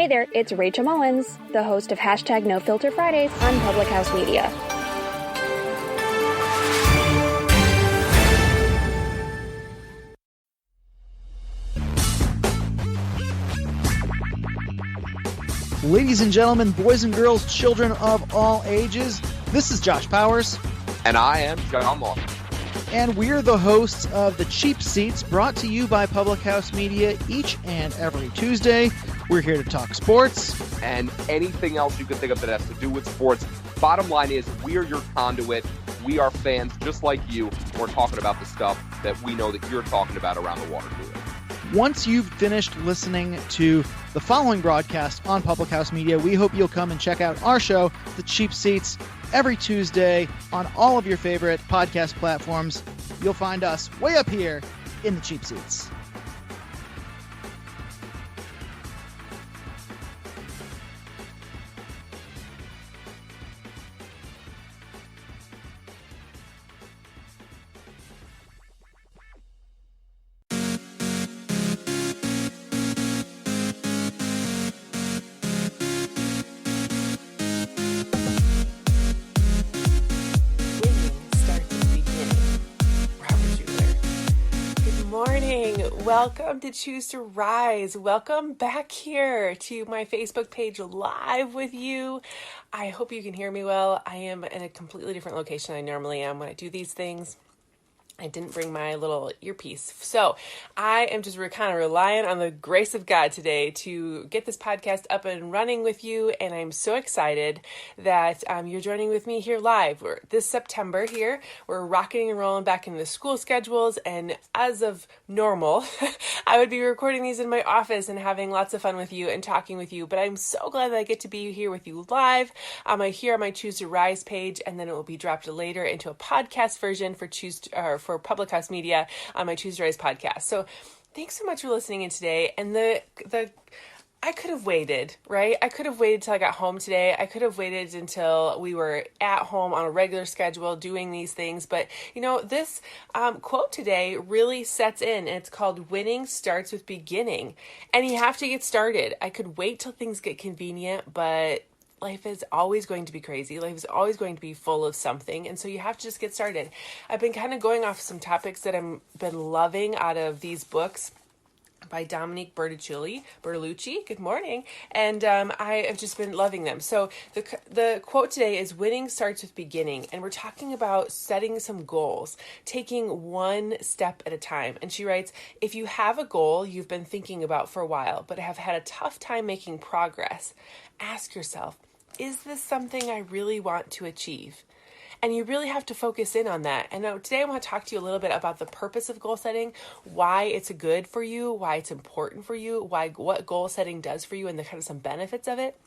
Hey there, it's Rachel Mullins, the host of Hashtag No Filter Fridays on Public House Media. Ladies and gentlemen, boys and girls, children of all ages, this is Josh Powers. And I am John Moore. And we're the hosts of The Cheap Seats, brought to you by Public House Media each and every Tuesday. We're here to talk sports. And anything else you can think of that has to do with sports. Bottom line is, we're your conduit. We are fans just like you. We're talking about the stuff that we know that you're talking about around the water cooler. Once you've finished listening to the following broadcast on Public House Media, we hope you'll come and check out our show, The Cheap Seats, every Tuesday on all of your favorite podcast platforms. You'll find us way up here in the cheap seats. Welcome to Choose to Rise. Welcome back here to my Facebook page live with you. I hope you can hear me well. I am in a completely different location than I normally am when I do these things. I didn't bring my little earpiece. So I am just kind of relying on the grace of God today to get this podcast up and running with you. And I'm so excited that you're joining with me here live. This September here, we're rocking and rolling back into the school schedules. And as of normal, I would be recording these in my office and having lots of fun with you and talking with you. But I'm so glad that I get to be here with you live. I'm here on my Choose to Rise page, and then it will be dropped later into a podcast version for for Public House Media on my Choose to Rise podcast. So thanks so much for listening in today. And I could have waited, right? I could have waited till I got home today. I could have waited until we were at home on a regular schedule doing these things. But, you know, this quote today really sets in. And it's called "Winning Starts with Beginning." And you have to get started. I could wait till things get convenient, but life is always going to be crazy. Life is always going to be full of something. And so you have to just get started. I've been kind of going off some topics that I've been loving out of these books by Dominique Bertolucci. Good morning. And I have just been loving them. So the quote today is "Winning starts with beginning." And we're talking about setting some goals, taking one step at a time. And she writes, "If you have a goal you've been thinking about for a while, but have had a tough time making progress, ask yourself, is this something I really want to achieve?" And you really have to focus in on that. And now today I want to talk to you a little bit about the purpose of goal setting, why it's good for you, why it's important for you, what goal setting does for you, and the kind of some benefits of it.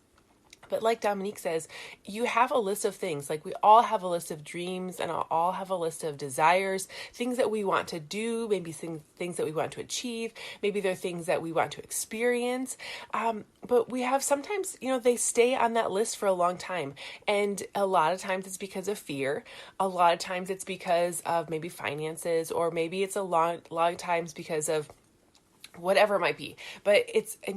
But like Dominique says, you have a list of things. Like, we all have a list of dreams, and all have a list of desires, things that we want to do, maybe things that we want to achieve. Maybe they're things that we want to experience. But we have sometimes, they stay on that list for a long time. And a lot of times it's because of fear. A lot of times it's because of maybe finances, or maybe it's a long times because of whatever it might be. But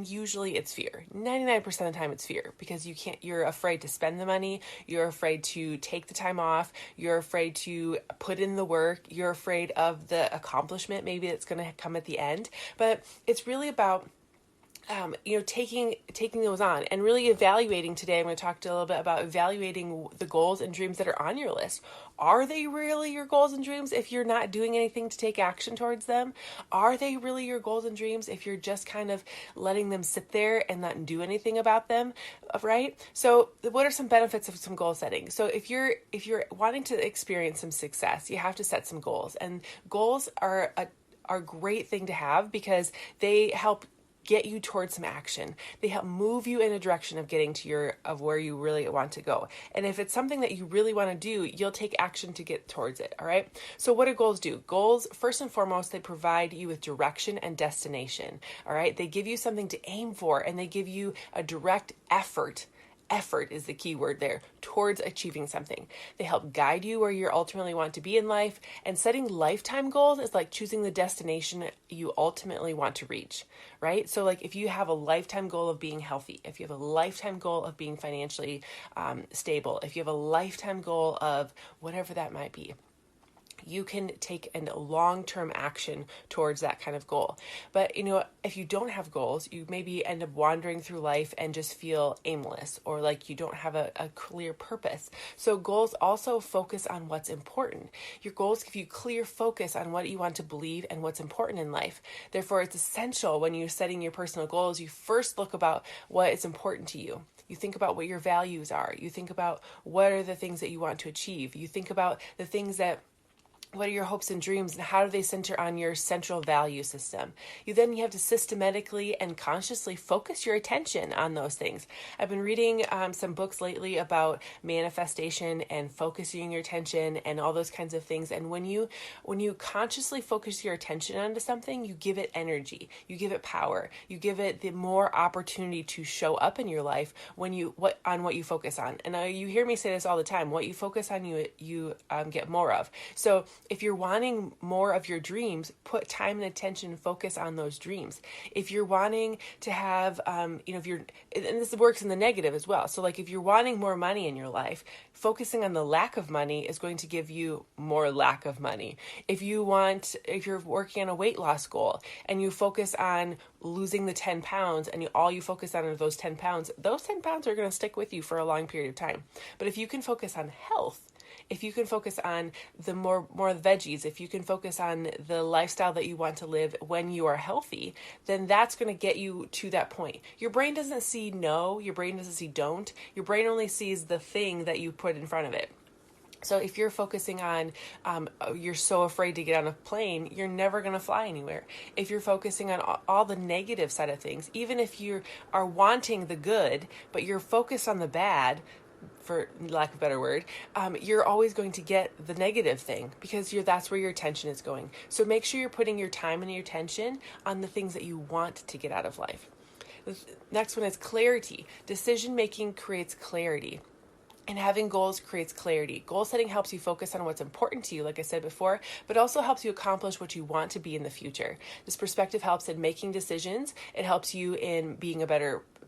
usually it's fear. 99% of the time it's fear, because you're afraid to spend the money. You're afraid to take the time off. You're afraid to put in the work. You're afraid of the accomplishment maybe that's going to come at the end. But it's really about taking those on and really evaluating. Today, I'm going to talk a little bit about evaluating the goals and dreams that are on your list. Are they really your goals and dreams if you're not doing anything to take action towards them? Are they really your goals and dreams if you're just kind of letting them sit there and not do anything about them, right? So what are some benefits of some goal setting? So if you're wanting to experience some success, you have to set some goals. And goals are a great thing to have, because they help get you towards some action. They help move you in a direction of getting to where you really want to go. And if it's something that you really want to do, you'll take action to get towards it. All right. So what do goals do? Goals, first and foremost, they provide you with direction and destination. All right. They give you something to aim for, and they give you a direct effort effort is the key word there, towards achieving something. They help guide you where you ultimately want to be in life, and setting lifetime goals is like choosing the destination you ultimately want to reach, right? So like if you have a lifetime goal of being healthy, if you have a lifetime goal of being financially stable, if you have a lifetime goal of whatever that might be, you can take a long-term action towards that kind of goal. But, if you don't have goals, you maybe end up wandering through life and just feel aimless, or like you don't have a clear purpose. So goals also focus on what's important. Your goals give you clear focus on what you want to believe and what's important in life. Therefore, it's essential when you're setting your personal goals, you first look about what is important to you. You think about what your values are. You think about what are the things that you want to achieve. You think about the things what are your hopes and dreams, and how do they center on your central value system? You have to systematically and consciously focus your attention on those things. I've been reading some books lately about manifestation and focusing your attention and all those kinds of things. And when you consciously focus your attention onto something, you give it energy, you give it power, you give it the more opportunity to show up in your life what you focus on. And you hear me say this all the time: what you focus on, you get more of. So if you're wanting more of your dreams, put time and attention and focus on those dreams. If you're wanting to have, and this works in the negative as well. So like if you're wanting more money in your life, focusing on the lack of money is going to give you more lack of money. If you're working on a weight loss goal and you focus on losing the 10 pounds and all you focus on are those 10 pounds are going to stick with you for a long period of time. But if you can focus on health, if you can focus on the more veggies, if you can focus on the lifestyle that you want to live when you are healthy, then that's going to get you to that point. Your brain doesn't see no, your brain doesn't see don't. Your brain only sees the thing that you put in front of it. So if you're focusing on, you're so afraid to get on a plane, you're never going to fly anywhere. If you're focusing on all the negative side of things, even if you are wanting the good, but you're focused on the bad, for lack of a better word, you're always going to get the negative thing because that's where your attention is going. So make sure you're putting your time and your attention on the things that you want to get out of life. The next one is clarity. Decision making creates clarity. And having goals creates clarity. Goal setting helps you focus on what's important to you, like I said before, but also helps you accomplish what you want to be in the future. This perspective helps in making decisions. It helps you in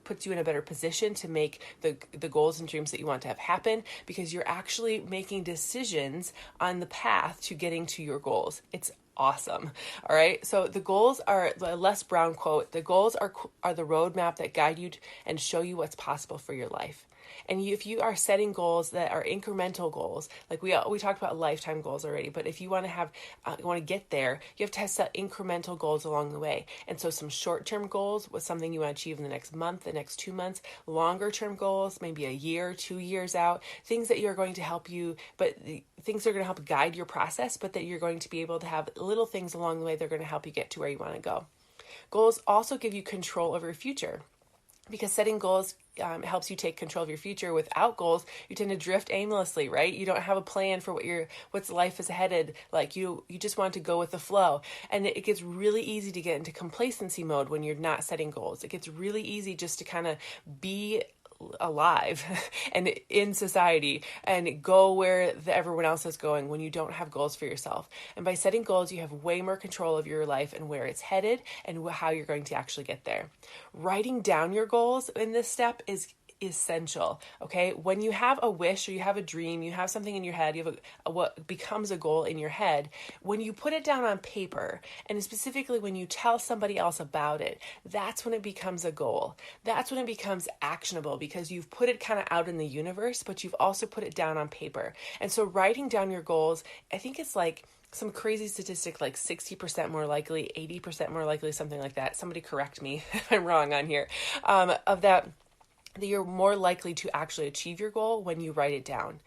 puts you in a better position to make the goals and dreams that you want to have happen, because you're actually making decisions on the path to getting to your goals. It's awesome. All right. So the goals are the Les Brown quote. The goals are the roadmap that guide you and show you what's possible for your life. And if you are setting goals that are incremental goals, like we talked about lifetime goals already, but if you want to get there, you have to set incremental goals along the way. And so some short-term goals with something you want to achieve in the next month, the next 2 months, longer-term goals, maybe a year, 2 years out, things that you're going to help you, things that are going to help guide your process, but that you're going to be able to have little things along the way that are going to help you get to where you want to go. Goals also give you control over your future, because setting goals helps you take control of your future. Without goals, you tend to drift aimlessly, right? You don't have a plan for what's life is headed. Like you just want to go with the flow. And it gets really easy to get into complacency mode when you're not setting goals. It gets really easy just to kind of be alive and in society and go where everyone else is going when you don't have goals for yourself. And by setting goals, you have way more control of your life and where it's headed and how you're going to actually get there. Writing down your goals in this step is essential. Okay. When you have a wish or you have a dream, you have something in your head, you have what becomes a goal in your head. When you put it down on paper, and specifically when you tell somebody else about it, that's when it becomes a goal. That's when it becomes actionable, because you've put it kind of out in the universe, but you've also put it down on paper. And so writing down your goals, I think it's like some crazy statistic, like 60% more likely, 80% more likely, something like that. Somebody correct me if I'm wrong on here, of that you're more likely to actually achieve your goal when you write it down.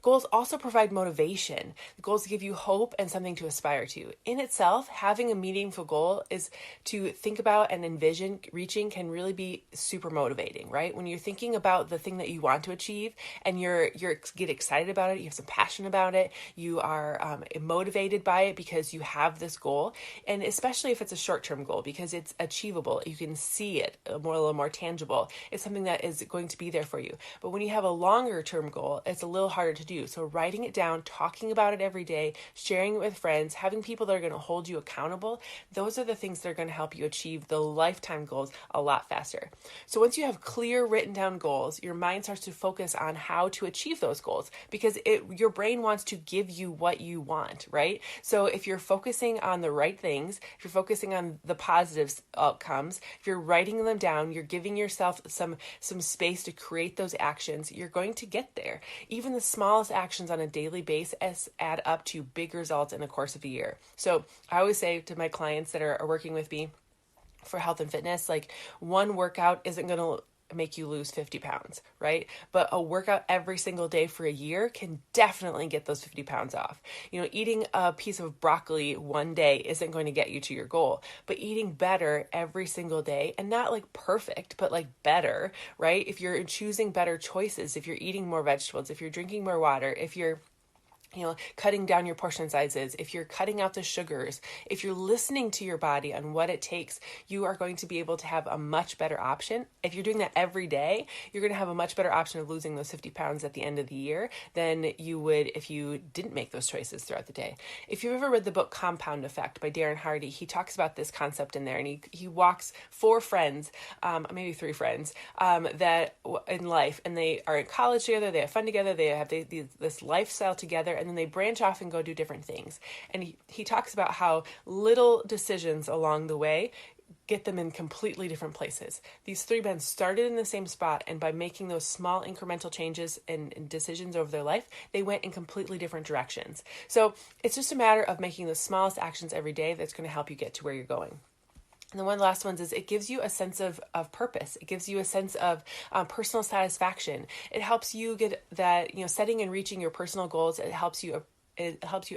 Goals also provide motivation. Goals give you hope and something to aspire to. In itself, having a meaningful goal is to think about and envision reaching can really be super motivating, right? When you're thinking about the thing that you want to achieve and you're get excited about it, you have some passion about it, you are motivated by it because you have this goal, and especially if it's a short-term goal because it's achievable, you can see it a little more tangible. It's something that is going to be there for you. But when you have a longer-term goal, it's a little harder to do. So writing it down, talking about it every day, sharing it with friends, having people that are going to hold you accountable, those are the things that are going to help you achieve the lifetime goals a lot faster. So once you have clear written down goals, your mind starts to focus on how to achieve those goals because your brain wants to give you what you want, right? So if you're focusing on the right things, if you're focusing on the positive outcomes, if you're writing them down, you're giving yourself some space to create those actions, you're going to get there. Even the smallest actions on a daily basis add up to big results in the course of a year. So I always say to my clients that are working with me for health and fitness, like one workout isn't going to make you lose 50 pounds, right? But a workout every single day for a year can definitely get those 50 pounds off. Eating a piece of broccoli one day isn't going to get you to your goal, but eating better every single day, and not like perfect, but like better, right? If you're choosing better choices, if you're eating more vegetables, if you're drinking more water, if you're cutting down your portion sizes, if you're cutting out the sugars, if you're listening to your body on what it takes, you are going to be able to have a much better option. If you're doing that every day, you're going to have a much better option of losing those 50 pounds at the end of the year than you would if you didn't make those choices throughout the day. If you've ever read the book Compound Effect by Darren Hardy, he talks about this concept in there, and he walks 4 friends, maybe 3 friends, that in life, and they are in college together, they have fun together, they have this lifestyle together, and then they branch off and go do different things. And he talks about how little decisions along the way get them in completely different places. These 3 men started in the same spot, and by making those small incremental changes and decisions over their life, they went in completely different directions. So it's just a matter of making the smallest actions every day that's going to help you get to where you're going. And then one of the last ones is it gives you a sense of purpose. It gives you a sense of personal satisfaction. It helps you get that, setting and reaching your personal goals. It helps you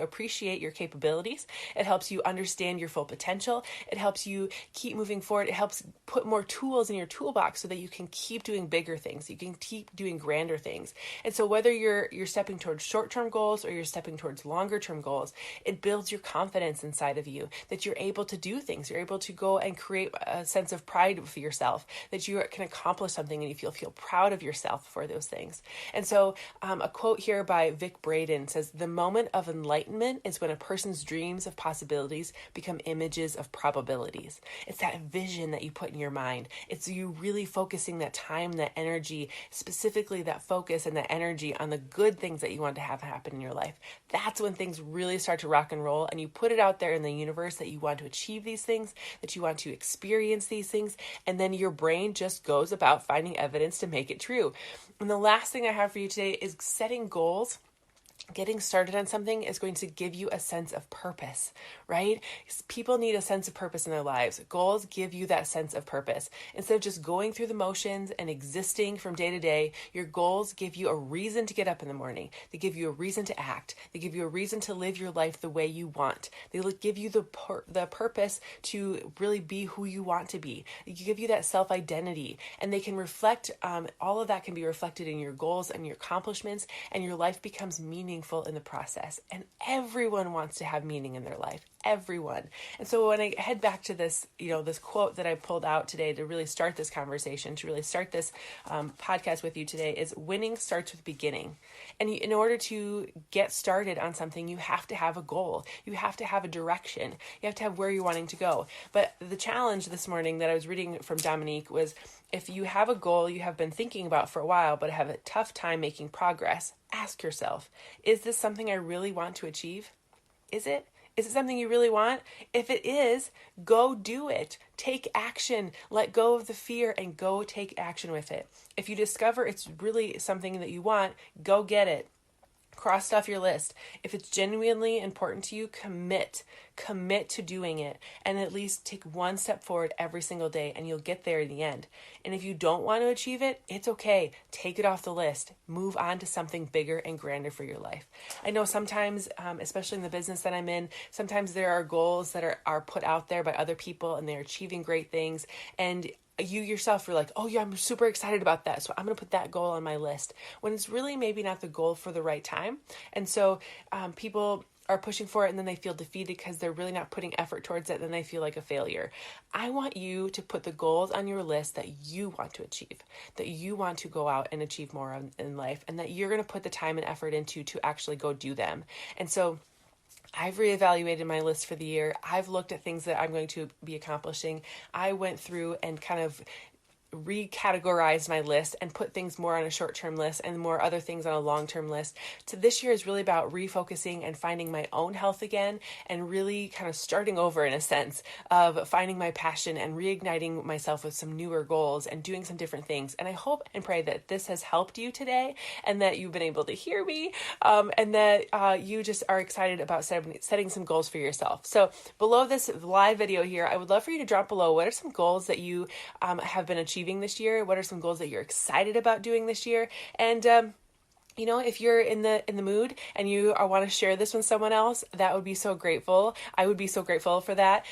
appreciate your capabilities. It helps you understand your full potential. It helps you keep moving forward. It helps put more tools in your toolbox so that you can keep doing bigger things. You can keep doing grander things. And so whether you're stepping towards short-term goals or you're stepping towards longer-term goals, it builds your confidence inside of you that you're able to do things. You're able to go and create a sense of pride for yourself, that you can accomplish something and you feel proud of yourself for those things. And so a quote here by Vic Braden says, "The moment of enlightenment is when a person's dreams of possibilities become images of probabilities." It's that vision that you put in your mind. It's you really focusing that time, that energy, specifically that focus and that energy on the good things that you want to have happen in your life. That's when things really start to rock and roll, and you put it out there in the universe that you want to achieve these things, that you want to experience these things, and then your brain just goes about finding evidence to make it true. And the last thing I have for you today is setting goals. Getting started on something is going to give you a sense of purpose, right? People need a sense of purpose in their lives. Goals give you that sense of purpose. Instead of just going through the motions and existing from day to day, your goals give you a reason to get up in the morning. They give you a reason to act. They give you a reason to live your life the way you want. They give you the purpose to really be who you want to be. They give you that self-identity, and they can reflect, all of that can be reflected in your goals and your accomplishments, and your life becomes meaningful in the process. And everyone wants to have meaning in their life. Everyone. And so when I head back to this, this quote that I pulled out today to really start this conversation, to really start this podcast with you today, is winning starts with beginning. And in order to get started on something, you have to have a goal. You have to have a direction. You have to have where you're wanting to go. But the challenge this morning that I was reading from Dominique was, if you have a goal you have been thinking about for a while, but have a tough time making progress, ask yourself, is this something I really want to achieve? Is it? Is it something you really want? If it is, go do it. Take action. Let go of the fear and go take action with it. If you discover it's really something that you want, go get it. Cross it off your list. If it's genuinely important to you, commit to doing it, and at least take one step forward every single day, and you'll get there in the end. And if you don't want to achieve it, it's okay. Take it off the list. Move on to something bigger and grander for your life. I know sometimes, especially in the business that I'm in, sometimes there are goals that are put out there by other people, and they're achieving great things, and you yourself are like, oh yeah, I'm super excited about that, so I'm going to put that goal on my list, when it's really maybe not the goal for the right time. And so people are pushing for it, and then they feel defeated because they're really not putting effort towards it, and then they feel like a failure. I want you to put the goals on your list that you want to achieve, that you want to go out and achieve more in life, and that you're going to put the time and effort into to actually go do them. And so I've reevaluated my list for the year. I've looked at things that I'm going to be accomplishing. I went through and kind of recategorized my list and put things more on a short-term list and more other things on a long-term list. So this year is really about refocusing and finding my own health again, and really kind of starting over in a sense of finding my passion and reigniting myself with some newer goals and doing some different things. And I hope and pray that this has helped you today, and that you've been able to hear me, and that you just are excited about setting some goals for yourself. So below this live video here, I would love for you to drop below, what are some goals that you have been achieving this year? What are some goals that you're excited about doing this year? And if you're in the mood and you want to share this with someone else, that would be so grateful. I would be so grateful for that.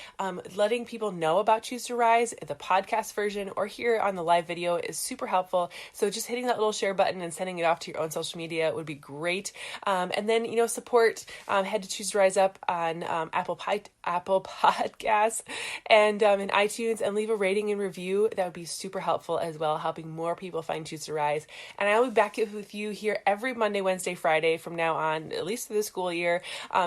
Letting people know about Choose to Rise, the podcast version, or here on the live video is super helpful. So just hitting that little share button and sending it off to your own social media would be great. And then, support, head to Choose to Rise up on Apple Podcasts and in iTunes, and leave a rating and review. That would be super helpful as well, helping more people find Choose to Rise. And I will be back with you here every Monday, Wednesday, Friday from now on, at least through the school year,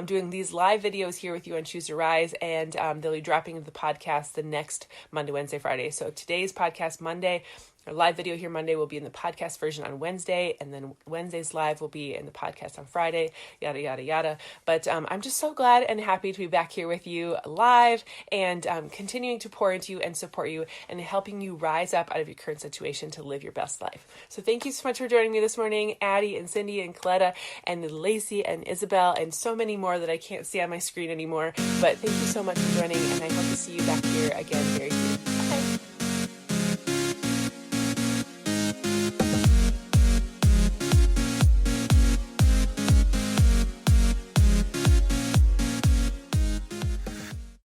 doing these live videos here with you on Choose to Rise, and they'll be dropping the podcast the next Monday, Wednesday, Friday. So today's podcast Monday, our live video here Monday will be in the podcast version on Wednesday, and then Wednesday's live will be in the podcast on Friday, yada, yada, yada. But I'm just so glad and happy to be back here with you live, and continuing to pour into you and support you, and helping you rise up out of your current situation to live your best life. So thank you so much for joining me this morning, Addie and Cindy and Coletta and Lacey and Isabel, and so many more that I can't see on my screen anymore. But thank you so much for joining, and I hope to see you back here again very soon.